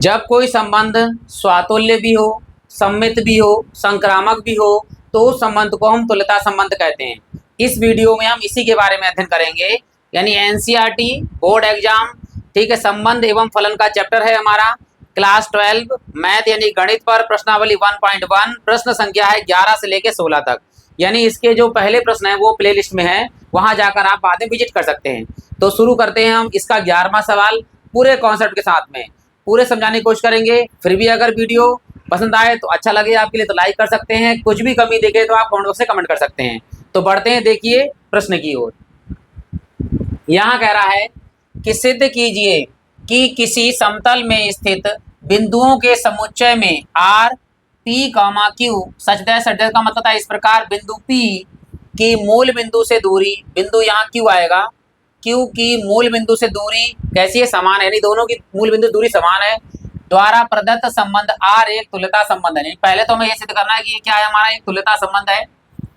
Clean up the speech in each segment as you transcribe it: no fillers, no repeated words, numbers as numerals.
जब कोई संबंध स्वातुल्य भी हो, सममित भी हो, संक्रामक भी हो, तो उस संबंध को हम तुल्यता संबंध कहते हैं। इस वीडियो में हम इसी के बारे में अध्ययन करेंगे, यानी एनसीईआरटी बोर्ड एग्जाम, ठीक है, संबंध एवं फलन का चैप्टर है हमारा, क्लास 12 मैथ यानी गणित पर प्रश्नावली 1.1, प्रश्न संख्या है 11 से लेकर 16 तक। यानी इसके जो पहले प्रश्न है वो प्ले लिस्ट में है, वहां जाकर आप बाद में विजिट कर सकते हैं। तो शुरू करते हैं हम इसका 11वां सवाल पूरे कॉन्सेप्ट के साथ में, पूरे समझाने की कोशिश करेंगे। फिर भी अगर वीडियो पसंद आए तो अच्छा लगे आपके लिए तो लाइक कर सकते हैं, कुछ भी कमी दिखे तो आप कमेंट बॉक्स से कमेंट कर सकते हैं। तो बढ़ते हैं, देखिए प्रश्न की ओर। यहाँ कह रहा है कि सिद्ध कीजिए कि किसी समतल में स्थित बिंदुओं के समुच्चय में आर पी कामा क्यू सच का मतलब था इस प्रकार, बिंदु पी की मूल बिंदु से दूरी, बिंदु यहाँ क्यू आएगा, क्यू की मूल बिंदु से दूरी कैसी है, समान है, यानी दोनों की मूल बिंदु दूरी समान है, द्वारा प्रदत्त संबंध आर एक तुल्यता संबंध है। पहले तो हमें ये सिद्ध करना है कि ये क्या है, हमारा एक तुल्यता संबंध है,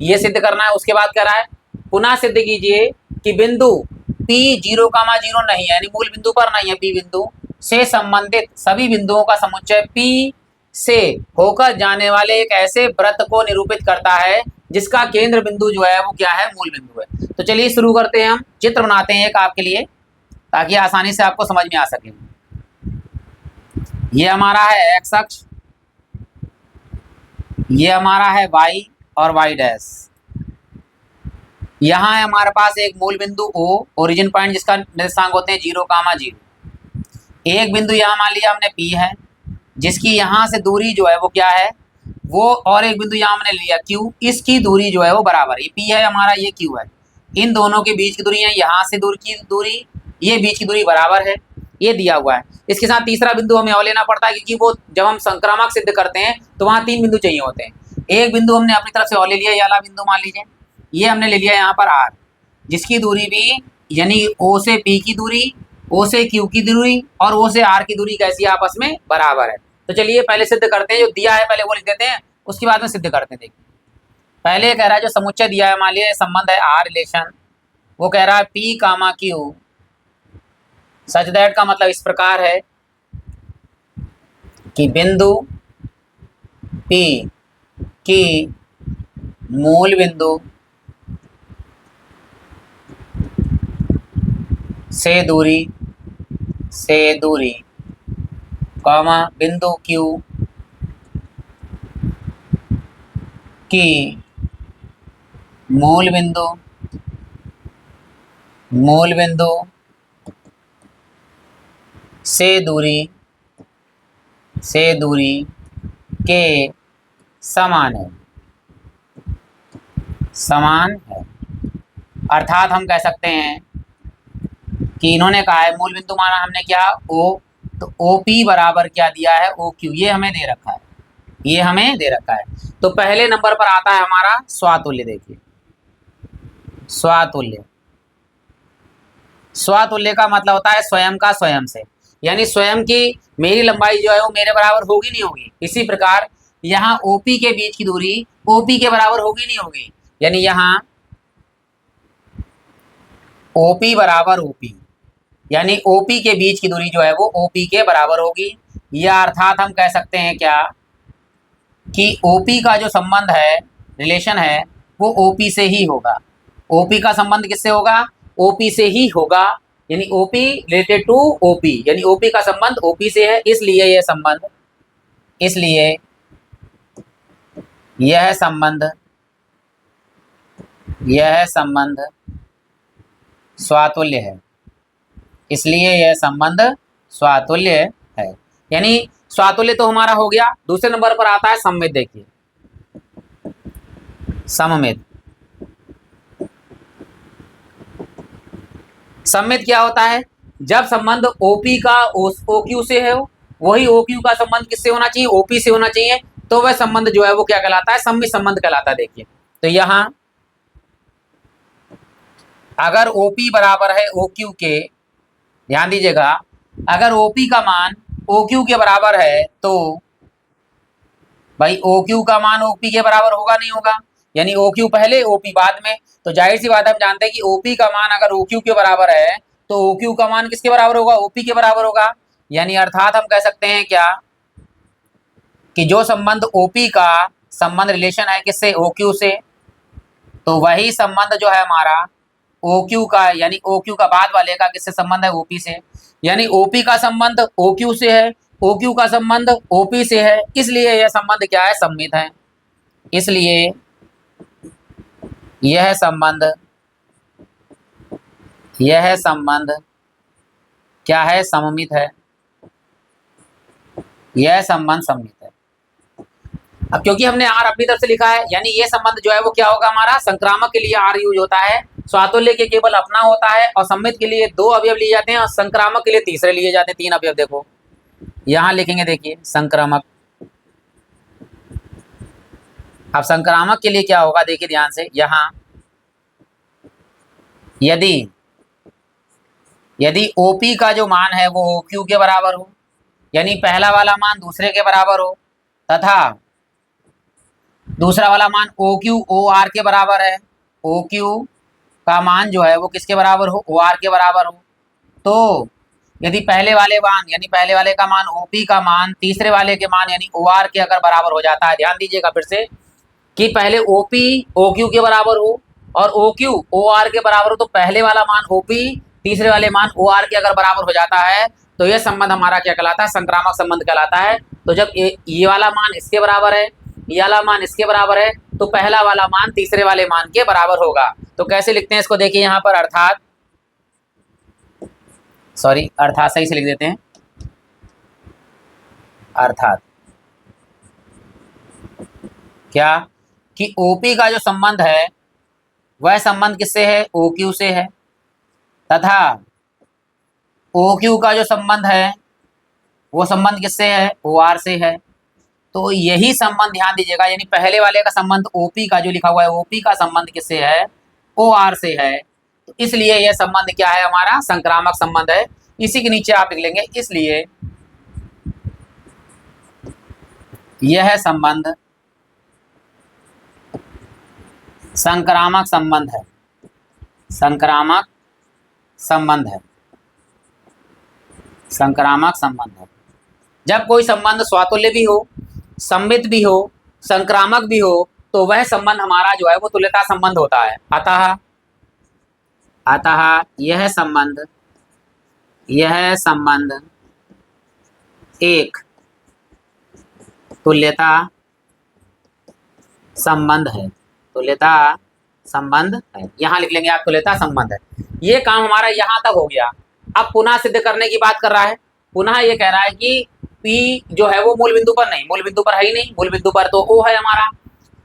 ये सिद्ध करना है। उसके बाद कह रहा है पुनः सिद्ध कीजिए कि बिंदु P 0,0 नहीं है, यानी मूल बिंदु पर नहीं है, P बिंदु से संबंधित सभी बिंदुओं का समुच्चय P से होकर जाने वाले एक ऐसे वृत्त को निरूपित करता है जिसका केंद्र बिंदु जो है वो क्या है, मूल बिंदु है। तो चलिए शुरू करते हैं, हम चित्र बनाते हैं एक आपके लिए ताकि आसानी से आपको समझ में आ सके। ये हमारा है एक्स अक्ष, ये हमारा है वाई और वाई डैश। यहाँ है हमारे पास एक मूल बिंदु O, ओरिजिन पॉइंट जिसका निर्देशांक होते हैं 0,0। एक बिंदु यहाँ मान लिया हमने P है, जिसकी यहाँ से दूरी जो है वो क्या है वो, और एक बिंदु यहाँ हमने लिया Q, इसकी दूरी जो है वो बराबर है, ये P है हमारा, ये Q है, इन दोनों के बीच की दूरी है, यहाँ से दूर की दूरी, ये बीच की दूरी बराबर है, ये दिया हुआ है। इसके साथ तीसरा बिंदु हमें और लेना पड़ता है, क्योंकि वो जब हम संक्रामक सिद्ध करते हैं तो वहाँ 3 बिंदु चाहिए होते हैं। एक बिंदु हमने अपनी तरफ से और ले लिया, ये वाला बिंदु मान लीजिए, ये हमने ले लिया यहाँ पर R, जिसकी दूरी भी यानी O से P की दूरी, O से Q की दूरी और O से R की दूरी कैसी आपस में बराबर है। तो चलिए पहले सिद्ध करते हैं, जो दिया है पहले वो लिख देते हैं, उसके बाद में सिद्ध करते हैं। देखिए पहले कह रहा है जो समुच्चय दिया है, मान लिया संबंध है R रिलेशन, वो कह रहा है P comma Q such that का मतलब इस प्रकार है कि बिंदु P की मूल बिंदु से दूरी कॉमा बिंदु Q की मूल बिंदु से दूरी के समान है। अर्थात हम कह सकते हैं कि इन्होंने कहा है मूल बिंदु माना हमने क्या O, तो OP बराबर क्या दिया है OQ, ये हमें दे रखा है, तो पहले नंबर पर आता है हमारा स्वातुल्य। देखिए स्वातुल्य का मतलब होता है स्वयं का स्वयं से, यानी स्वयं की मेरी लंबाई जो है वो मेरे बराबर होगी नहीं होगी, इसी प्रकार यहाँ OP के बीच की दूरी OP के बराबर होगी नहीं होगी, यानी यहाँ OP बराबर OP, यानी OP के बीच की दूरी जो है वो OP के बराबर होगी, या अर्थात हम कह सकते हैं क्या कि OP का जो संबंध है, रिलेशन है, वो OP से ही होगा। OP का संबंध किससे होगा, OP से ही होगा, यानी OP रिलेटेड टू OP, यानी OP का संबंध OP से है, इसलिए यह संबंध स्वातुल्य है, है। यानी स्वातुल्य तो हमारा हो गया। दूसरे नंबर पर आता है सममित। देखिए सममित क्या होता है, जब संबंध OP का OQ से है, वही OQ का संबंध किससे होना चाहिए, OP से होना चाहिए, तो वह संबंध जो है वो क्या कहलाता है, सममित संबंध कहलाता है। देखिए तो यहाँ अगर OP बराबर है OQ के, ध्यान दीजिएगा, अगर OP का मान OQ के बराबर है तो भाई OQ का मान OP के बराबर होगा नहीं होगा, यानी OQ पहले OP बाद में, तो जाहिर सी बात हम जानते हैं कि OP का मान अगर OQ के बराबर है तो OQ का मान किसके बराबर होगा, OP के बराबर होगा। यानी अर्थात हम कह सकते हैं क्या कि जो संबंध ओपी का संबंध रिलेशन है किससे, ओक्यू से, तो वही संबंध जो है हमारा ओक्यू का, यानी ओक्यू का बाद वाले का किससे संबंध है, ओपी से। यानी ओपी का संबंध ओक्यू से है, ओक्यू का संबंध ओपी से है, इसलिए यह संबंध क्या है, सममित है। इसलिए यह संबंध क्या है, सममित है। यह संबंध सममित है। अब क्योंकि हमने आर अपनी तरफ से लिखा है, यानी ये संबंध जो है वो क्या होगा हमारा, संक्रामक के लिए आर यूज होता है, स्वातुल्य के केवल अपना होता है, और सममित के लिए 2 अवयव लिए जाते हैं, और संक्रामक के लिए तीसरे लिए जाते हैं 3 अवयव। देखो यहां लिखेंगे, देखिए संक्रामक। अब संक्रामक के लिए क्या होगा, देखिए ध्यान से, यहां यदि ओपी का जो मान है वो ओक्यू के बराबर हो, यानी पहला वाला मान दूसरे के बराबर हो, तथा दूसरा वाला मान ओ क्यू ओ आर के बराबर है, ओ क्यू का मान जो है वो किसके बराबर हो, ओ आर के बराबर हो, तो यदि पहले वाले मान यानी पहले वाले का मान ओपी का मान तीसरे वाले के मान यानी ओ आर के अगर बराबर हो जाता है, ध्यान दीजिएगा फिर से कि पहले ओपी ओ क्यू के बराबर हो और ओ क्यू ओ आर के बराबर हो, तो पहले वाला मान ओपी तीसरे वाले मान ओ आर के अगर बराबर हो जाता है तो यह संबंध हमारा क्या कहलाता है, संक्रामक संबंध कहलाता है। तो जब ये वाला मान इसके बराबर है, ये वाला मान इसके बराबर है, तो पहला वाला मान तीसरे वाले मान के बराबर होगा। तो कैसे लिखते हैं इसको, देखिए यहाँ पर अर्थात सही से लिख देते हैं, अर्थात क्या कि ओपी का जो संबंध है वह संबंध किससे है, ओक्यू से है, तथा ओक्यू का जो संबंध है वो संबंध किससे है, ओ आर से है। तो यही संबंध ध्यान दीजिएगा, यानी पहले वाले का संबंध ओपी का जो लिखा हुआ है, ओपी का संबंध किससे है, ओ आर से है। तो इसलिए यह संबंध क्या है हमारा, संक्रामक संबंध है। इसी के नीचे आप लिख लेंगे, इसलिए यह संबंध संक्रामक संबंध है, संक्रामक संबंध है, संक्रामक संबंध है। जब कोई संबंध स्वातुल्य भी हो, सममित भी हो, संक्रामक भी हो, तो वह संबंध हमारा जो है वो तुल्यता संबंध होता है। अतः यह संबंध एक तुल्यता संबंध है, तुल्यता संबंध है। यहां लिख लेंगे आप, तुल्यता संबंध है। ये काम हमारा यहां तक हो गया। अब पुनः सिद्ध करने की बात कर रहा है, पुनः ये कह रहा है कि P जो है वो मूल बिंदु पर नहीं, मूल बिंदु पर है ही नहीं, मूल बिंदु पर तो O है हमारा।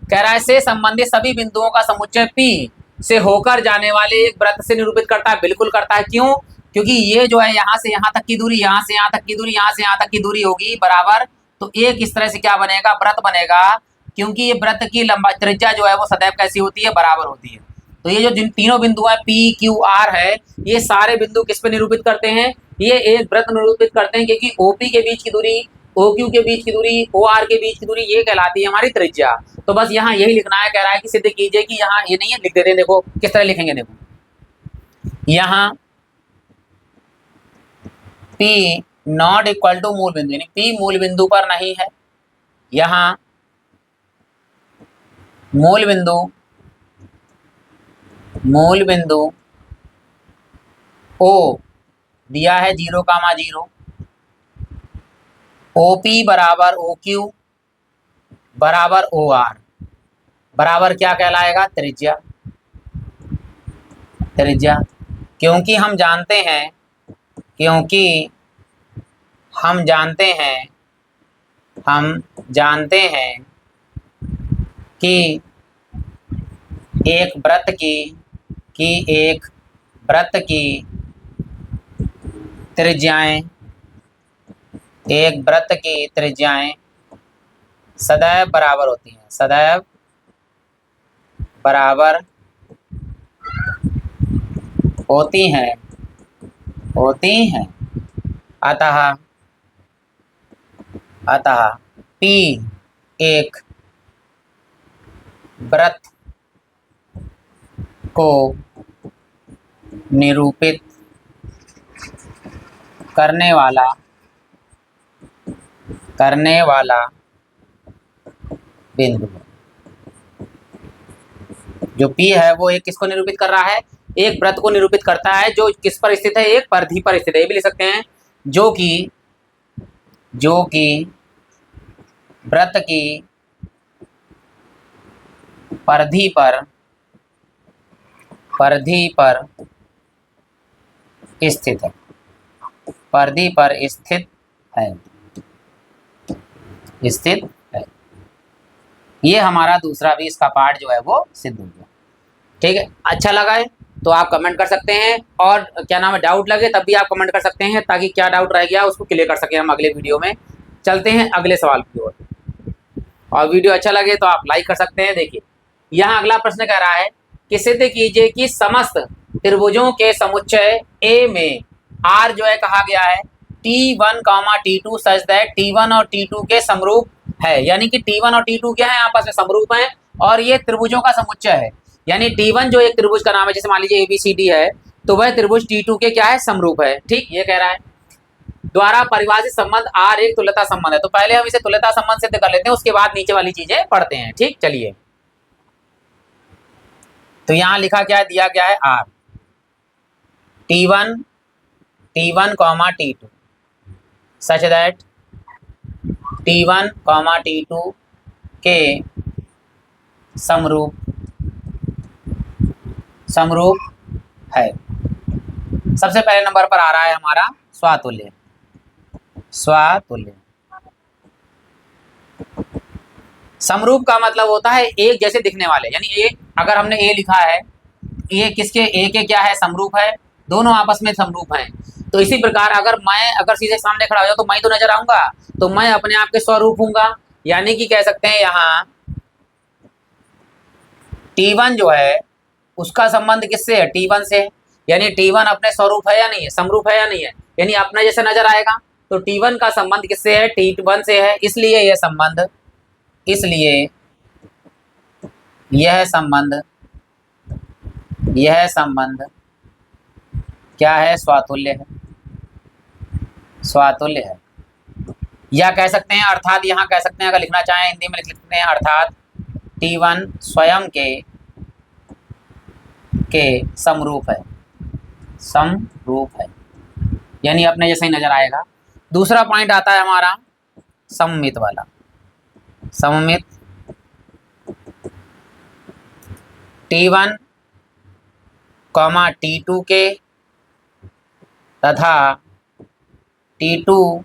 कह रहा है से संबंधित सभी बिंदुओं का समुच्चय P से होकर जाने वाले एक वृत्त से निरूपित करता है। बिल्कुल करता है, क्यों, क्योंकि ये जो है यहाँ से यहाँ तक की दूरी, यहाँ से यहाँ तक की दूरी, यहाँ से यहाँ तक की दूरी होगी बराबर, तो एक इस तरह से क्या बनेगा, वृत्त बनेगा। क्योंकि ये वृत्त की लंबाई त्रिज्या जो है वो सदैव कैसी होती है, बराबर होती है। तो ये जो जिन तीनों बिंदु है P Q R है, ये सारे बिंदु किस पे निरूपित करते हैं, ये एक वृत्त निरूपित करते हैं, क्योंकि OP के बीच की दूरी, OQ के बीच की दूरी, OR के बीच की दूरी, ये कहलाती है हमारी त्रिज्या। तो बस यहाँ यही लिखना है, कह रहा है कि सिद्ध कीजिए कि यहाँ ये नहीं है, लिख देते हैं। देखो किस तरह लिखेंगे, देखो यहाँ P नॉट इक्वल टू मूल बिंदु, यानी P मूल बिंदु पर नहीं है। यहाँ मूल बिंदु O दिया है 0,0, OP बराबर OQ बराबर OR बराबर क्या कहलाएगा, त्रिज्या। क्योंकि हम जानते हैं कि एक वृत्त की त्रिज्याएं सदैव बराबर होती हैं, सदैव बराबर होती हैं। अतः P एक वृत्त को निरूपित करने वाला करने वाला बिंदु। जो P है वो एक किसको निरूपित कर रहा है, एक वृत्त को निरूपित करता है जो किस पर स्थित है, एक परिधि पर स्थित है। ये भी लिख सकते हैं जो कि वृत्त की परिधि पर स्थित है, परिधि पर स्थित है। ये हमारा दूसरा भी इसका पार्ट जो है वो सिद्ध हो गया। ठीक है, अच्छा लगा है तो आप कमेंट कर सकते हैं, और क्या नाम है, डाउट लगे तब भी आप कमेंट कर सकते हैं, ताकि क्या डाउट रह गया उसको क्लियर कर सकें हम अगले वीडियो में। चलते हैं अगले सवाल की ओर, और वीडियो अच्छा लगे तो आप लाइक कर सकते हैं। देखिए यहाँ अगला प्रश्न कह रहा है कि सिद्ध कीजिए कि समस्त त्रिभुजों के समुच्चय ए में R जो है कहा गया है T1, T2 such that T1 और T2 के समरूप है। यानी कि T1 और T2 क्या है, आपस में समरूप हैं, और ये त्रिभुजों का समुच्चय है। यानी T1 जो एक त्रिभुज का नाम है, जैसे मान लीजिए ABCD है, तो वह त्रिभुज T2 के क्या है, समरूप है। ठीक, ये कह रहा है द्वारा परिभाषित संबंध R एक तुल्यता संबंध है। तो पहले हम इसे तुल्यता संबंध सिद्ध कर लेते हैं, उसके बाद नीचे वाली चीजें पढ़ते हैं। ठीक, चलिए तो यहां लिखा क्या है, दिया गया है R T1, T2 such that T1, T2 के समरूप है। सबसे पहले नंबर पर आ रहा है हमारा स्वातुल्य। समरूप का मतलब होता है एक जैसे दिखने वाले, यानी एक अगर हमने ए लिखा है, ये किसके, ए के क्या है, समरूप है, दोनों आपस में समरूप हैं। तो इसी प्रकार अगर सीधे सामने खड़ा हो जाऊं तो मैं तो नजर आऊंगा, तो मैं अपने आप के स्वरूप हूंगा। यानी कि कह सकते हैं यहाँ T1 जो है उसका संबंध किससे है, T1 से। यानी T1 अपने स्वरूप है या नहीं है, समरूप है या नहीं है, यानी अपने जैसे नजर आएगा। तो T1 का संबंध किससे है, T1 से है। इसलिए यह संबंध क्या है, स्वातुल्य है। या कह सकते हैं, अर्थात यहाँ कह सकते हैं, अगर लिखना चाहें हिंदी में लिख सकते हैं, अर्थात T1 स्वयं के समरूप है, यानी अपने जैसे ही नजर आएगा। दूसरा पॉइंट आता है हमारा सममित वाला। T1, T2 के तथा T2,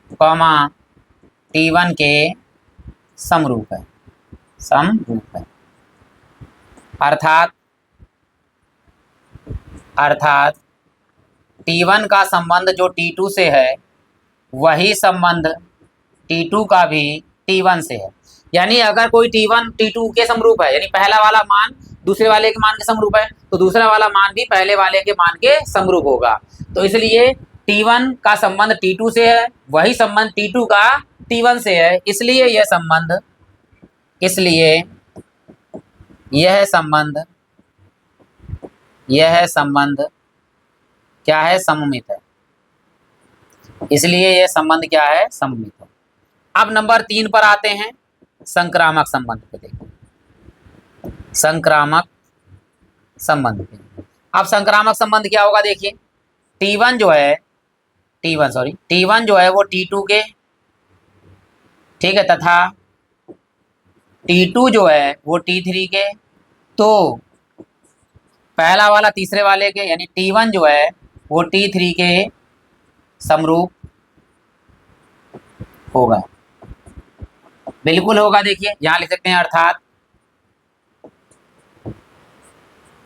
T1 के समरूप है। अर्थात T1 का संबंध जो T2 से है, वही संबंध T2 का भी T1 से है। यानी अगर कोई T1 T2 के समरूप है, यानी पहला वाला मान दूसरे वाले के मान के समरूप है, तो दूसरा वाला मान भी पहले वाले के मान के समरूप होगा। तो इसलिए T1 का संबंध T2 से है, वही संबंध T2 का T1 से है। इसलिए यह संबंध क्या है, सममित है। इसलिए यह संबंध क्या है, सममित है। अब नंबर 3 पर आते हैं, संक्रामक संबंध पे देखो। संक्रामक संबंध पे अब संक्रामक संबंध क्या होगा, देखिए T1 जो है वो T2 के, ठीक है, तथा T2 जो है वो T3 के। तो पहला वाला तीसरे वाले के, यानी T1 जो है वो T3 के समरूप होगा, बिल्कुल होगा। देखिए यहां लिख सकते हैं, अर्थात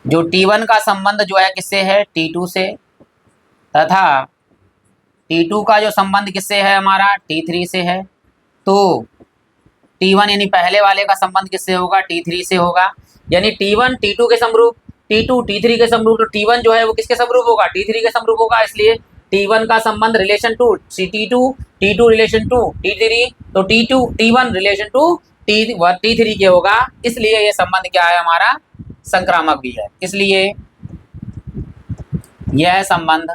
जो T1 का संबंध जो है किससे है, T2 से, तथा T2 का जो संबंध किससे है हमारा, T3 से है। तो T1 यानी पहले वाले का संबंध किससे होगा, T3 से होगा। यानी T1 T2 के समरूप, T2 T3 के समरूप, तो T1 जो है वो किसके समरूप होगा, T3 के समरूप होगा। इसलिए T1 का संबंध relation to T2 relation to T3, तो T1 रिलेशन टू T3 के होगा। इसलिए ये संबंध क्या है हमारा, संक्रामक भी है। इसलिए यह संबंध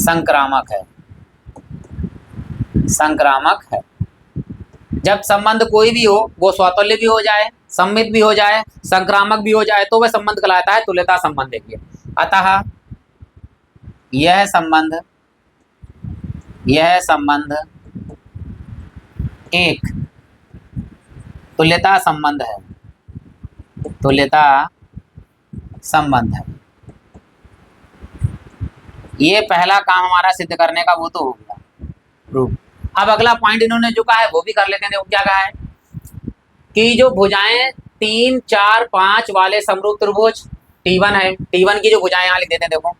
संक्रामक है, संक्रामक है। जब संबंध कोई भी हो, वो स्वतुल्य भी हो जाए, सम्मित भी हो जाए, संक्रामक भी हो जाए, तो वह संबंध कहलाता है तुल्यता संबंध। देखिए, अतः यह संबंध एक तुल्यता संबंध है, तुल्यता संबंध है। ये पहला काम हमारा सिद्ध करने का वो तो हो गया प्रूफ। अब अगला पॉइंट इन्होंने जो कहा है वो भी कर लेते हैं। देखो क्या कहा है कि जो भुजाएं 3, 4, 5 वाले समरूप त्रिभुज T1 है, T1 की जो भुजाएं यहाँ लिख देते हैं। देखो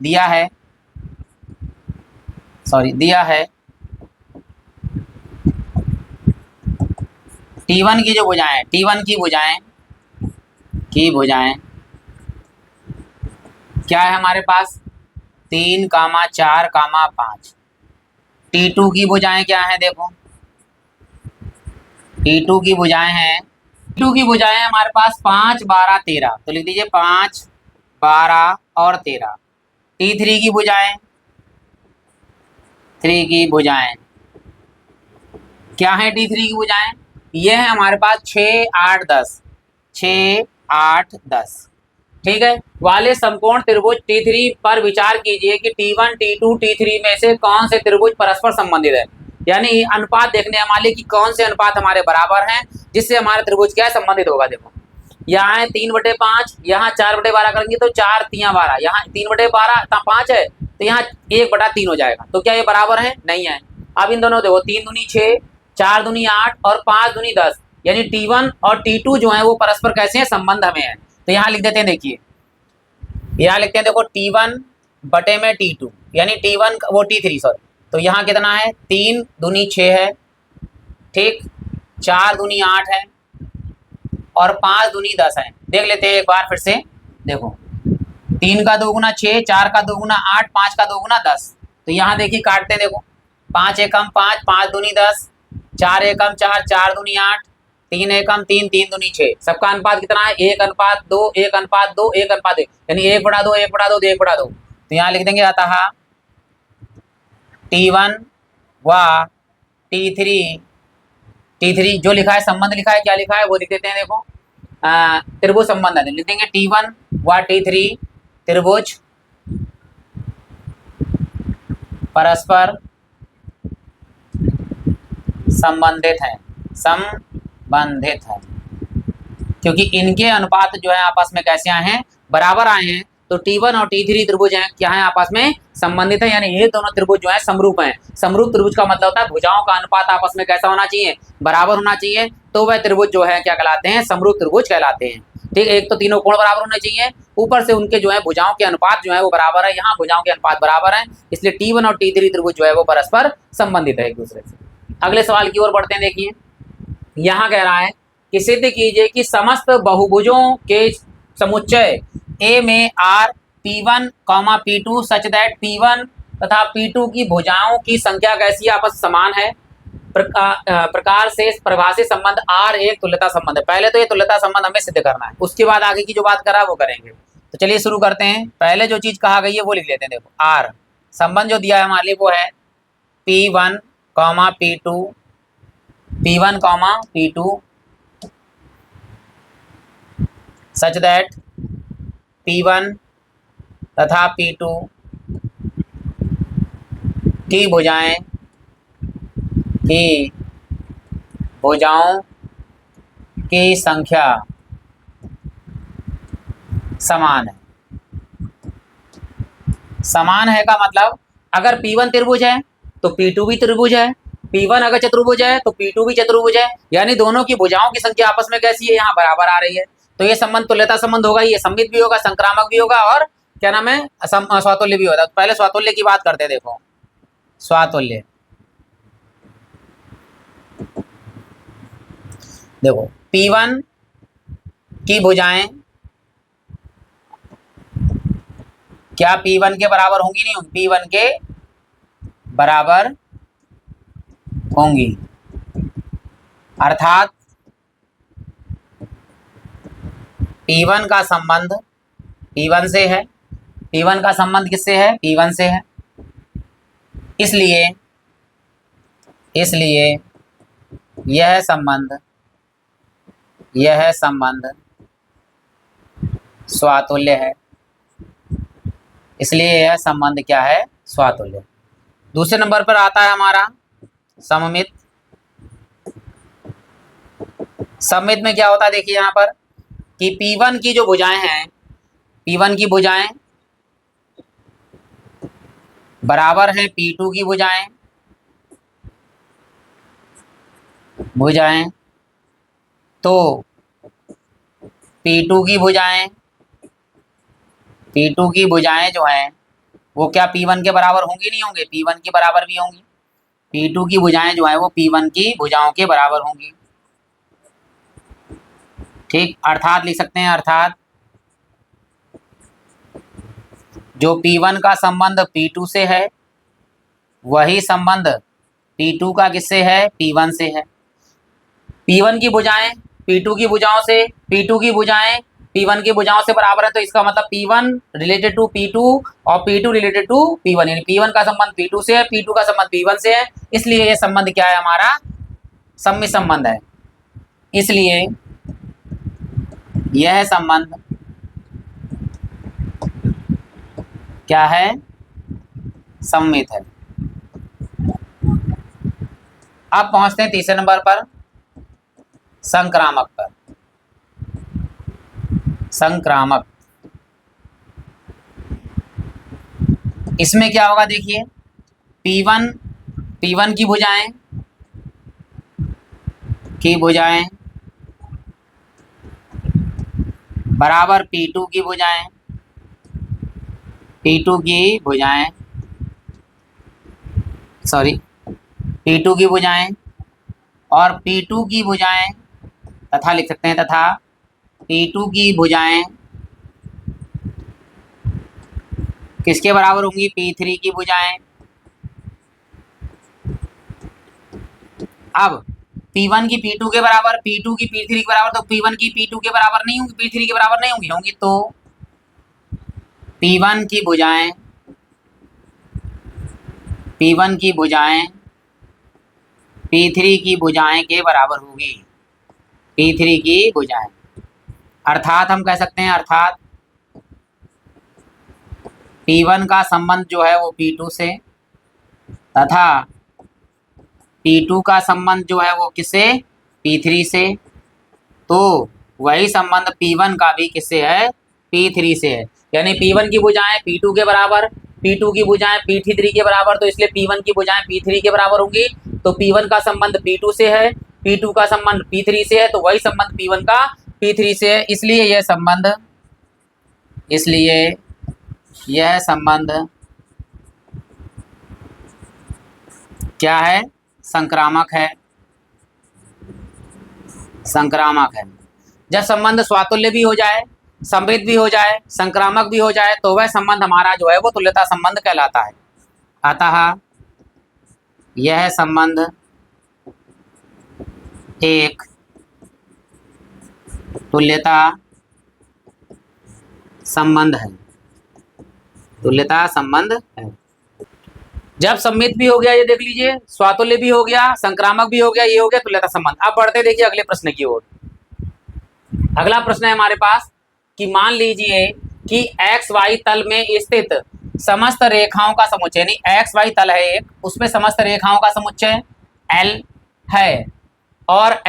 दिया है T1 की जो भुजाएं, T1 की भुजाएं क्या है हमारे पास 3, 4, 5। T2 की भुजाएं क्या है, देखो T2 की भुजाएं हैं, T2 की भुजाएं हमारे पास 5, 12, 13। तो लिख दीजिए 5, 12 और 13। T3 की भुजाएं, 3 की भुजाएं क्या है, T3 की भुजाएं ये है हमारे पास 6, 8, 10, 6, 8, 10। ठीक है, वाले समकोण त्रिभुज T3 पर विचार कीजिए कि T1, T2, T3 में से कौन से त्रिभुज परस्पर संबंधित है। यानी अनुपात देखने हमारे कि कौन से अनुपात हमारे बराबर हैं, जिससे हमारा त्रिभुज क्या है, संबंधित होगा। देखो यहाँ है 3/5, यहाँ 4/12 करेंगे तो 4, 3, 12, यहाँ 3/12 5 है तो यहाँ 1/3 हो जाएगा। तो क्या ये बराबर है? नहीं है। अब इन दोनों देखो 3 दूनी 6, 4 दूनी 8 और 5 दूनी 10, यानी T1 और T2 जो है वो परस्पर कैसे हैं, संबंध में है। तो यहाँ लिख देते हैं, देखिए यहाँ लिखते हैं, देखो T1 बटे में T2 यानी T1 वो T3 सॉरी। तो यहाँ कितना है 3 दूनी 6 है, ठीक, 4 दूनी 8 है और 5 दूनी 10 है। देख लेते हैं एक बार फिर से। देखो 3 का 2 गुना 6, 4 का 2 गुना 8, 5 का 2 गुना 10। तो यहाँ देखिए काटते हैं, देखो 5 एकम 5, 5 दूनी 10, 4 एकम 4, 4 दूनी 8, 3 एकम 3, 3 दूनी 6। सबका अनुपात कितना है 1:2, 1:2, 1:1, यानी 1/2, 1/2, 1/2। तो यहाँ लिख देंगे अतः T1 व T3 जो लिखा है संबंध लिखा है, क्या लिखा है वो लिख देते हैं। देखो त्रिभुज संबंध है, लिख देंगे T1 व T3 त्रिभुज परस्पर संबंधित है, क्योंकि इनके अनुपात जो है आपस में कैसे आए हैं, बराबर आए हैं। तो T1 और T3 त्रिभुज हैं क्या है, आपस में संबंधित है, यानी ये दोनों त्रिभुज जो है समरूप हैं। समरूप त्रिभुज का मतलब होता है भुजाओं का अनुपात आपस में कैसा होना चाहिए, बराबर होना चाहिए। तो वह त्रिभुज जो है क्या कहलाते हैं, समरूप त्रिभुज कहलाते हैं। ठीक, एक तो तीनों कोण बराबर होने चाहिए, ऊपर से उनके जो है भुजाओं के अनुपात जो है वो बराबर है। यहाँ भुजाओं के अनुपात बराबर है, इसलिए T1 और T3 त्रिभुज जो है वो परस्पर संबंधित है एक दूसरे से। अगले सवाल की ओर बढ़ते हैं। देखिए यहाँ कह रहा है कि सिद्ध कीजिए कि समस्त बहुभुजों के समुच्चय A में R P1, P2 such that P1 तथा P2 की भुजाओं की संख्या कैसी है, आपस समान है। प्रकार से परिभाषित संबंध R एक तुल्यता संबंध है। पहले तो ये तुल्यता संबंध हमें सिद्ध करना है, उसके बाद आगे की जो बात करा वो करेंगे। तो चलिए शुरू करते हैं। पहले जो चीज कहा गई है वो लिख लेते हैं। देखो R संबंध जो दिया है हमारे लिए वो है P1, P2 such that P1 तथा P2 की भुजाओं की संख्या समान है। समान है का मतलब अगर P1 त्रिभुज है तो P2 भी त्रिभुज है, P1 अगर चतुर्भुज है तो P2 भी चतुर्भुज है, यानी दोनों की भुजाओं की संख्या आपस में कैसी है, यहाँ बराबर आ रही है। तो ये संबंध तुल्यता संबंध होगा, ये सम्मित भी होगा, संक्रामक भी होगा और क्या नाम है, स्वातुल्य भी होगा। तो पहले स्वातुल्य की बात करते हैं। देखो स्वातुल्य, देखो P1 की भुजाएं क्या P1 के बराबर होंगी, नहीं होंगी, P1 के बराबर होंगी, अर्थात P1 का संबंध P1 से है। P1 का संबंध किससे है, P1 से है। इसलिए इसलिए यह संबंध स्वातुल्य है। इसलिए यह संबंध क्या है? स्वातुल्य। दूसरे नंबर पर आता है हमारा सममित। सममित में क्या होता है देखिए यहाँ पर कि P1 की जो भुजाएं हैं, P1 की भुजाएं बराबर हैं P2 की भुजाएं तो P2 की भुजाएं जो हैं वो क्या P1 के बराबर होंगी? नहीं होंगे, P1 के बराबर भी होंगी। P2 की भुजाएं जो है वो P1 की भुजाओं के बराबर होंगी। ठीक, अर्थात लिख सकते हैं, अर्थात जो P1 का संबंध P2 से है वही संबंध P2 का किससे है? P1 से है। P1 की भुजाएं P2 की भुजाओं से, P2 की भुजाएं P1 की भुजाओं से बराबर है, तो इसका मतलब P1 रिलेटेड टू P2 और P2 रिलेटेड टू P1, यानी P1 का संबंध P2 से है, P2 का संबंध P1 से है। इसलिए यह संबंध क्या है? हमारा सम्मित संबंध है। इसलिए यह संबंध क्या है? सम्मित है। अब पहुंचते हैं तीसरे नंबर पर, संक्रामक पर। संक्रामक, इसमें क्या होगा देखिए, P1 की भुजाएं बराबर P2 की भुजाएं और P2 की भुजाएं तथा लिख सकते हैं, तथा P2 की भुजाएं किसके बराबर होंगी? P3 की भुजाएं। अब P1 की P2 के बराबर, P2 की P3 के बराबर, तो P1 की P2 के बराबर नहीं होंगी, P3 के बराबर नहीं होंगी, तो P1 की भुजाएं P3 की भुजाएं के बराबर होगी। P3 की भुजाएं, अर्थात हम कह सकते हैं, अर्थात P1 का संबंध जो है वो P2 से तथा P2 का संबंध जो है वो किससे? P3 से। तो वही संबंध P1 का भी किससे है? P3 से है। यानी P1 की भुजाएं P2 के बराबर, P2 की भुजाएं P3 के बराबर, तो इसलिए P1 की भुजाएं P3 के बराबर होंगी। तो P1 का संबंध P2 से है, P2 का संबंध P3 से है, तो वही संबंध P1 का P3 से है। इसलिए यह संबंध क्या है? संक्रामक है। संक्रामक है। जब संबंध स्वातुल्य भी हो जाए, समृद्ध भी हो जाए, संक्रामक भी हो जाए, तो वह संबंध हमारा जो है वो तुल्यता संबंध कहलाता है। अतः यह संबंध एक तुल्यता संबंध है। तुल्यता संबंध है। जब सम्मित भी हो गया, ये देख लीजिए, स्वातुल्य भी हो गया, संक्रामक भी हो गया, ये हो गया तुल्यता संबंध। अब बढ़ते देखिए अगले प्रश्न की ओर। अगला प्रश्न है हमारे पास कि मान लीजिए कि XY तल में स्थित समस्त रेखाओं का समुच्चय, यानी XY तल है एक, उसमें समस्त रेखाओं का समुच्चय L है और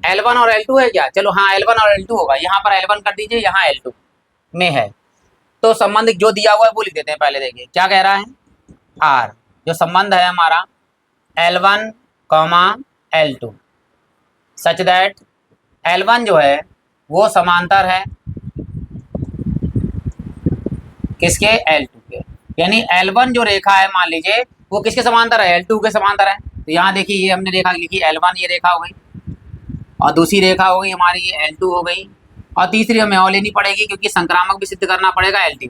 L1 और L2 है क्या? चलो हाँ, L1 और L2 होगा। यहाँ पर L1 कर दीजिए, यहाँ L2 में है। तो संबंध जो दिया हुआ है वो लिख देते हैं। पहले देखिए क्या कह रहा है, R जो संबंध है हमारा L1, L2 such that L1 जो है वो समांतर है किसके? L2 के। यानी L1 जो रेखा है, मान लीजिए वो किसके समांतर है? L2 के समांतर है। तो यहाँ देखिए, ये हमने रेखा लिखी L1, ये रेखा हो गई, और दूसरी रेखा हो गई हमारी ये L2 हो गई, और तीसरी हमें और लेनी पड़ेगी क्योंकि संक्रामक भी सिद्ध करना पड़ेगा L2।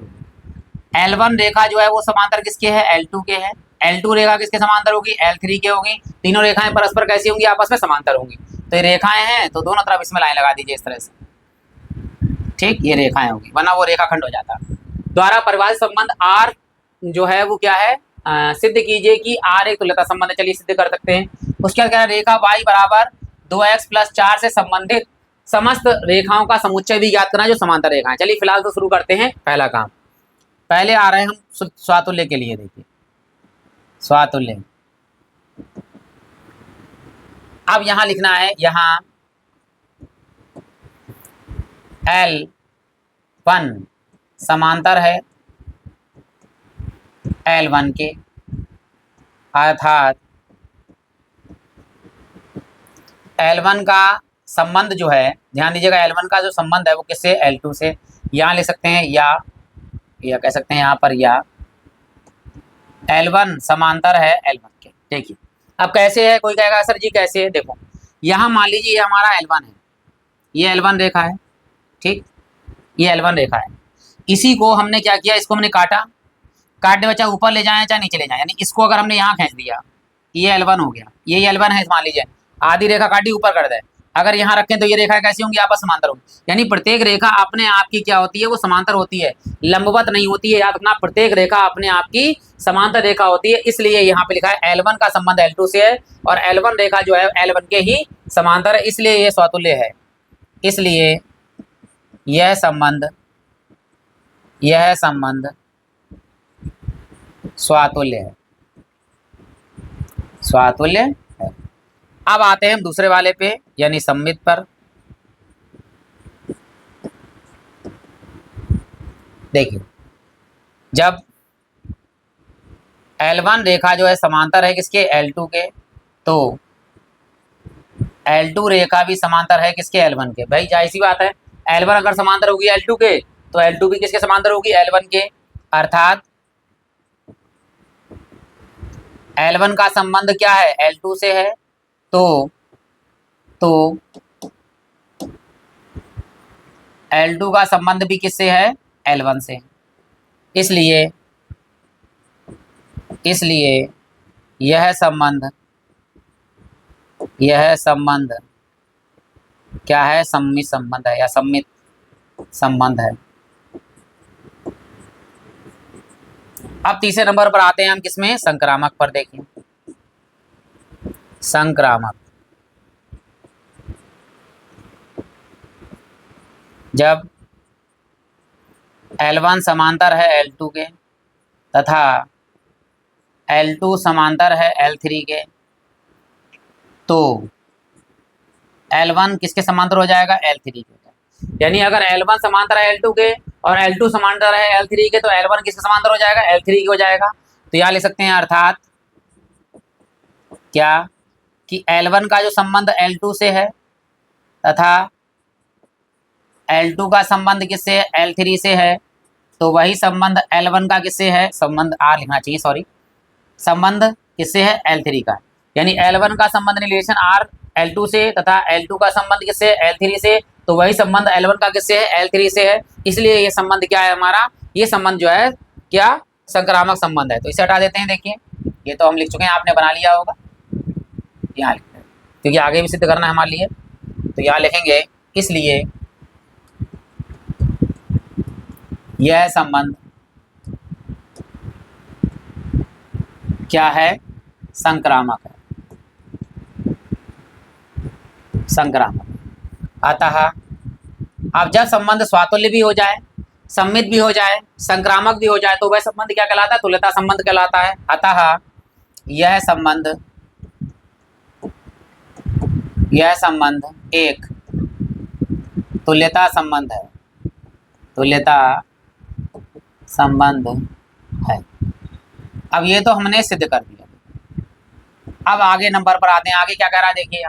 L1 रेखा जो है वो समांतर किसके है? L2 के है। L2 रेखा किसके समांतर होगी? L3 के होगी। तीनों रेखाएं परस्पर कैसी होंगी? आपस में समांतर होंगी। तो ये रेखाएं हैं, तो दोनों तरफ इसमें लाइन लगा दीजिए इस तरह से। ठीक, ये रेखाएं होगी, वरना वो रेखाखंड हो जाता। द्वारा परिभाषित संबंध R जो है वो क्या है? सिद्ध कीजिए कि R एक तुल्यता संबंध है। चलिए सिद्ध कर सकते हैं। उसके बाद कह रहा है रेखा y बराबर 2x + 4 से संबंधित समस्त रेखाओं का समुच्चय भी ज्ञात करना जो समांतर रेखा है। चलिए फिलहाल तो शुरू करते हैं पहला काम। पहले आ रहे हैं हम स्वातुल्य के लिए। देखिए स्वातुल्य, अब यहां लिखना है, यहां L1 समांतर है L1 के, अर्थात L1 का संबंध जो है, ध्यान दीजिएगा, L1 का जो संबंध है वो किससे, L2 से। यहाँ लिख सकते हैं या कह सकते हैं यहाँ पर या L1 समांतर है L1 के। देखिए अब कैसे है, कोई कहेगा सर जी कैसे है। देखो यहाँ मान लीजिए ये हमारा L1 है, ये L1 रेखा है, ठीक, ये L1 रेखा है। इसी को हमने क्या किया, इसको हमने काटा, काटने बच्चा ऊपर ले जाए चाहे नीचे ले जाए, यानी इसको अगर हमने यहाँ खींच दिया, ये L1 हो गया, ये L1 है, मान लीजिए आधी रेखा काटी ऊपर कर दे, अगर यहाँ रखें तो ये रेखा कैसी होंगी, आपस समांतर होंगी। यानी प्रत्येक रेखा अपने आप की क्या होती है, वो समांतर होती है, लंबवत नहीं होती है। याद रखना, प्रत्येक रेखा अपने आप की समांतर रेखा होती है। इसलिए यहाँ पे लिखा है L1 का संबंध L2 से है और L1 रेखा जो है L1 के ही समांतर है, इसलिए ये स्वातुल्य है। इसलिए यह संबंध स्वातुल्य है, स्वातुल्य है। अब आते हैं हम दूसरे वाले पे, यानी सममित पर। देखिए जब L1 रेखा जो है समांतर है किसके, L2 के, तो L2 रेखा भी समांतर है किसके, L1 के। भाई जाहिर सी बात है, L1 अगर समांतर होगी L2 के तो L2 भी किसके समांतर होगी, L1 के। अर्थात L1 का संबंध क्या है, L2 से है, तो L2 का संबंध भी किससे है, L1 से। इसलिए यह संबंध क्या है, सम्मित संबंध है या सम्मित संबंध है। अब तीसरे नंबर पर आते हैं हम किसमें, संक्रामक पर। देखिए संक्रामक, जब L1 समांतर है L2 के तथा L2 समांतर है L3 के, तो L1 किसके समांतर हो जाएगा, L3 के। यानी अगर L1 समांतर है L2 के और L2 समांतर है L3 के, तो L1 किसके समांतर हो जाएगा, L3 के हो जाएगा। तो यहाँ लिख सकते हैं अर्थात क्या कि L1 का जो संबंध L2 से है तथा L2 का संबंध किससे है, L3 से है, तो वही संबंध L1 का किससे है, संबंध R लिखना चाहिए, सॉरी, संबंध किससे है, L3 का। यानी L1 का संबंध रिलेशन R L2 से तथा L2 का संबंध किससे, L3 से, तो वही संबंध L1 का किससे है, L3 से है। इसलिए ये संबंध क्या है हमारा, ये संबंध जो है क्या, संक्रामक संबंध है। तो इसे हटा देते हैं। देखिए ये तो हम लिख चुके हैं, आपने बना लिया होगा, यहाँ लिखते हैं क्योंकि आगे भी सिद्ध करना है हमारे लिए। तो यहाँ लिखेंगे, इसलिए यह संबंध क्या है, संक्रामक है, संक्रामक। अतः अब जब संबंध स्वातुल्य भी हो जाए, सम्मित भी हो जाए, संक्रामक भी हो जाए, तो वह संबंध क्या कहलाता है, तुल्यता संबंध कहलाता है। अतः यह संबंध एक तुल्यता संबंध है, तुल्यता संबंध है। अब ये तो हमने सिद्ध कर दिया। अब आगे नंबर पर आते हैं, आगे क्या कह रहा है, देखिए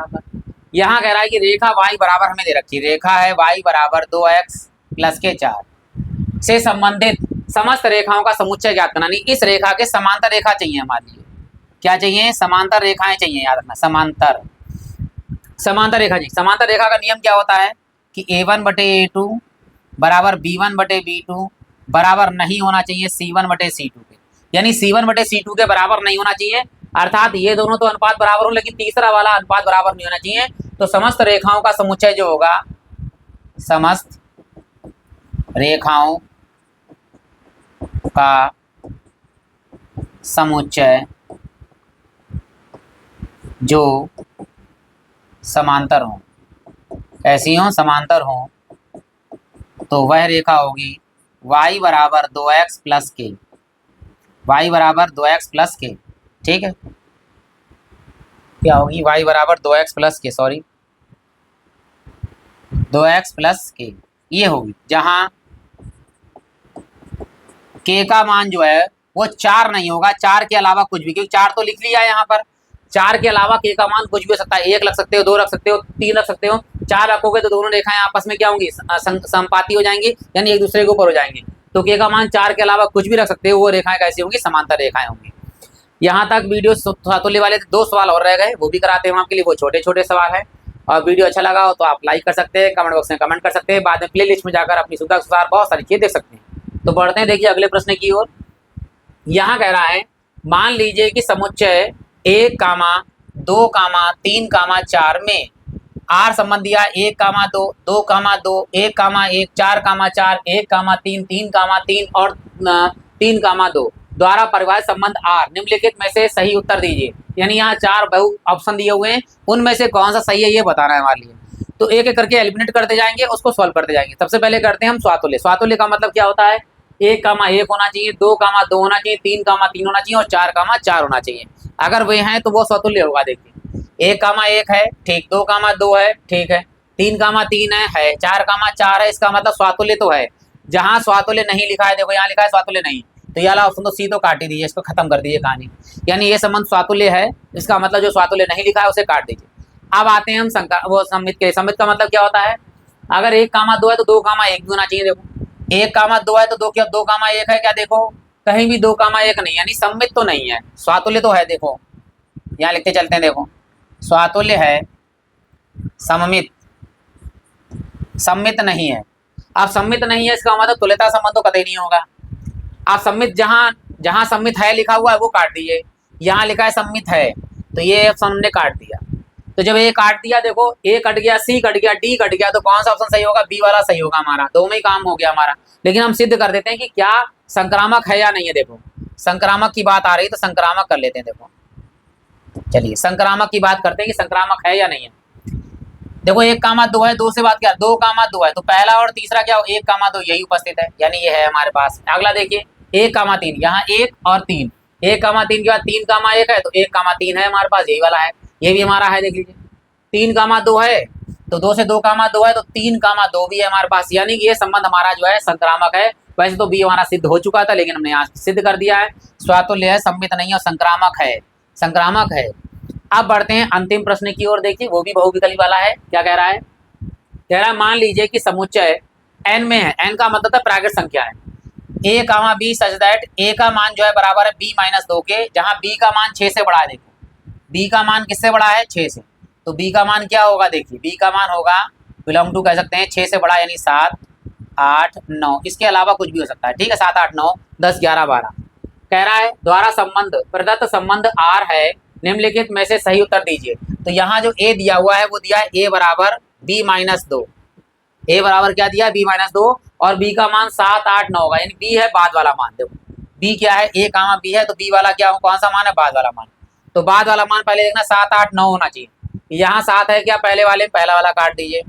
यहाँ कह रहा है कि रेखा y बराबर हमें दे रखी है, रेखा है y बराबर 2x + 4 से संबंधित समस्त रेखाओं का समुच्चय ज्ञात करना। नहीं, इस रेखा के समांतर रेखा चाहिए हमारे लिए, क्या चाहिए, समांतर रेखाएं चाहिए। याद रखना, समांतर रेखा चाहिए। समांतर रेखा का नियम क्या होता है कि A1/A2 बराबर B1/B2 बराबर नहीं होना चाहिए C1/C2 के, यानी C1/C2 के बराबर नहीं होना चाहिए। अर्थात ये दोनों तो अनुपात बराबर हो, लेकिन तीसरा वाला अनुपात बराबर नहीं होना चाहिए। तो समस्त रेखाओं का समुच्चय जो होगा, समस्त रेखाओं का समुच्चय जो समांतर हो, ऐसी हो समांतर हो, तो वह रेखा होगी y बराबर 2x प्लस के, y बराबर 2x प्लस के। ठीक है, क्या होगी y बराबर 2x प्लस के, सॉरी 2x प्लस के, ये होगी जहां k का मान जो है वो 4 नहीं होगा, 4 के अलावा कुछ भी, क्योंकि 4 तो लिख लिया है यहाँ पर, 4 के अलावा k का मान कुछ भी हो सकता है, 1 रख सकते हो, 2 रख सकते हो, 3 रख सकते हो, 4 रखोगे तो दोनों रेखाएं आपस में क्या होंगी, समपाती हो जाएंगी, यानी एक दूसरे के ऊपर हो जाएंगी। तो k का मान 4 के अलावा कुछ भी रख सकते हो, वो रेखाएं कैसी होंगी, समांतर रेखाएं होंगी। यहाँ तक वीडियो सातुल्य वाले 2 सवाल और रह गए, वो भी कराते हैं आपके लिए, वो छोटे छोटे सवाल है। और वीडियो अच्छा लगा हो तो आप लाइक कर सकते हैं, कमेंट बॉक्स में कमेंट कर सकते हैं, बाद में प्ले लिस्ट में जाकर अपनी सुविधा के अनुसार बहुत सारी चीजें देख सकते हैं। तो बढ़ते हैं, देखिए अगले प्रश्न की ओर। यहाँ कह रहा है, मान लीजिए कि समुच्चय 1, 2, 3, 4 में आर संबंध दिया 1, 2, 2, 2, 1, 1, 4, 4, 1, 3, 3, 3 और 3, 2 द्वारा परिभाषित संबंध आर निम्नलिखित में से सही उत्तर दीजिए। यानी यहाँ 4 बहु ऑप्शन दिए हुए हैं, उनमें से कौन सा सही है ये बताना है हमारे लिए। तो एक एक करके एलिमिनेट करते जाएंगे, उसको सॉल्व करते जाएंगे। सबसे पहले करते हैं हम स्वातुल्य। स्वातुल्य का मतलब क्या होता है, 1, 1 होना चाहिए, 2, 2 होना चाहिए, 3, 3 होना चाहिए और 4, 4 होना चाहिए। अगर वे हैं तो वो स्वातुल्य होगा। देखिए 1, 1 है, ठीक, 2, 2 है, ठीक है, 3, 3 है, 4, 4 है, इसका मतलब स्वातुल्य तो है। जहां स्वातुल्य नहीं लिखा है, देखो यहाँ लिखा है स्वातुल्य नहीं, तो ये वाला ऑप्शन तो सी तो काट ही दीजिए, इसको खत्म कर दीजिए कहानी। यानी ये संबंध स्वातुल्य है, इसका मतलब जो स्वातुल्य नहीं लिखा है उसे काट दीजिए। अब आते हैं हम वो सममित के। सममित का मतलब क्या होता है, अगर 1, 2 है तो 2, 1 भी होना चाहिए। देखो 1, 2 है तो 2, 2, 1 है क्या, देखो कहीं भी 2, 1 नहीं, यानी सममित तो नहीं है, स्वातुल्य तो है। देखो यहाँ लिखते चलते हैं, देखो स्वातुल्य है, सममित सम्मित नहीं है। अब सम्मित नहीं है इसका मतलब तुल्यता संबंध तो कतई नहीं होगा। आप सम्मित जहां सम्मित है लिखा हुआ है वो काट दीजिए, यहाँ लिखा है सम्मित है तो ये ऑप्शन हमने काट दिया। तो जब ये काट दिया, देखो ए कट गया, सी कट गया, डी कट गया, तो कौन सा ऑप्शन सही होगा, बी वाला सही होगा हमारा। दो में ही काम हो गया हमारा। लेकिन हम सिद्ध कर देते हैं कि क्या संक्रामक है या नहीं है। देखो संक्रामक की बात आ रही तो संक्रामक कर लेते हैं। देखो चलिए संक्रामक की बात करते हैं कि संक्रामक है या नहीं है। देखो 1, 2 है, 2 से बात क्या, 2, 2 है, तो पहला और तीसरा क्या हो, 1, 2 यही उपस्थित है, यानी ये है हमारे पास। अगला देखिए 1, 3, यहाँ 1 और 3, 1, 3 के बाद 3, 1 है, तो 1, 3 है हमारे पास, यही वाला है, ये भी हमारा है। देख लीजिए 3, 2 है, तो 2 से 2, 2 है, तो 3, 2 भी है हमारे पास, यानी कि ये संबंध हमारा जो है संक्रामक है। वैसे तो बी हमारा सिद्ध हो चुका था, लेकिन हमने यहाँ सिद्ध कर दिया है। स्वातुल्य है, सम्मित नहीं और संक्रामक है, संक्रामक है। अब बढ़ते हैं अंतिम प्रश्न की ओर। देखिए वो भी बहुविकल्प वाला है। क्या कह रहा है, कह रहा है मान लीजिए कि समुच्चय n में है, n का मतलब है प्राकृत संख्या है, a, b such that a का मान जो है बराबर है b - 2 के, जहां b का मान 6 से बड़ा है। देखो b का मान किससे बड़ा है, 6 से, तो b का मान क्या होगा, देखिए b का मान होगा बिलोंग टू कह सकते हैं 6 से बड़ा, यानी 7, 8, 9, इसके अलावा कुछ भी हो सकता है। ठीक है, 7, 8, 9, 10, 11, 12। कह रहा है द्वारा संबंध प्रदत्त संबंध R है, निम्नलिखित में से सही उत्तर दीजिए। तो यहाँ जो a दिया हुआ है वो दिया है a बराबर b - 2, a बराबर क्या दिया है, b - 2, और b का मान 7, 8, 9 होगा, यानी b है बाद वाला मान। देखो b क्या है, a, b है, तो b वाला क्या कौन सा मान है, बाद वाला मान। तो बाद वाला मान पहले देखना 7, 8, 9 होना चाहिए। यहाँ 7 है क्या, पहले वाले पहला वाला काट दीजिए।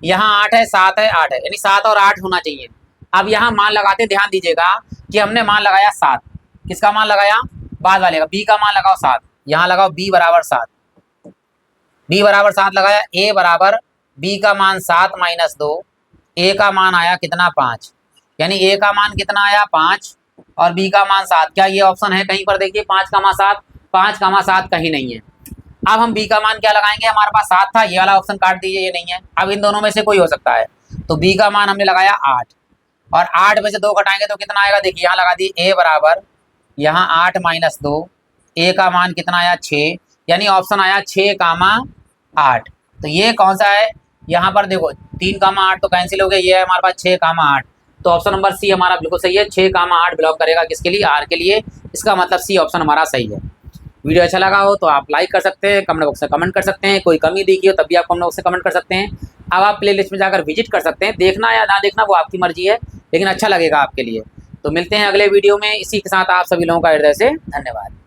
यहाँ 8 है, 7 है, 8 है, यानी 7 और 8 होना चाहिए। अब यहाँ मान लगाते ध्यान दीजिएगा कि हमने मान लगाया 7, किसका मान लगाया, बाद वाले का, b का मान लगाओ 7, यहाँ लगाओ b बराबर 7, b बराबर 7 लगाया, a बराबर b का मान 7 - 2, a का मान आया कितना, 5, यानी a का मान कितना आया, 5, और b का मान 7। क्या ये ऑप्शन है कहीं पर, देखिए 5, 7, 5, 7 कहीं नहीं है। अब हम b का मान क्या लगाएंगे, हमारे पास 7 था, ये वाला ऑप्शन काट दीजिए, ये नहीं है। अब इन दोनों में से कोई हो सकता है, तो b का मान हमने लगाया 8, और 8 में से 2 घटाएंगे तो कितना आएगा, देखिए यहाँ लगा दी a बराबर, यहाँ 8 - 2, a का मान कितना आया, 6, यानी ऑप्शन आया 6, 8। तो ये कौन सा है, यहाँ पर देखो 3, 8 तो कैंसिल हो गया, ये है हमारे पास 6, 8, तो ऑप्शन नंबर सी हमारा बिल्कुल सही है। 6, 8 बिलोंग करेगा किसके लिए, आर के लिए, इसका मतलब सी ऑप्शन हमारा सही है। वीडियो अच्छा लगा हो तो आप लाइक कर सकते हैं, कमेंट बॉक्स में कमेंट कर सकते हैं, कोई कमी दिखी हो तब भी आप कमेंट बॉक्स में कमेंट कर सकते हैं। अब आप प्लेलिस्ट में जाकर विजिट कर सकते हैं, देखना या ना देखना वो आपकी मर्जी है, लेकिन अच्छा लगेगा आपके लिए। तो मिलते हैं अगले वीडियो में। इसी के साथ आप सभी लोगों का हृदय से धन्यवाद।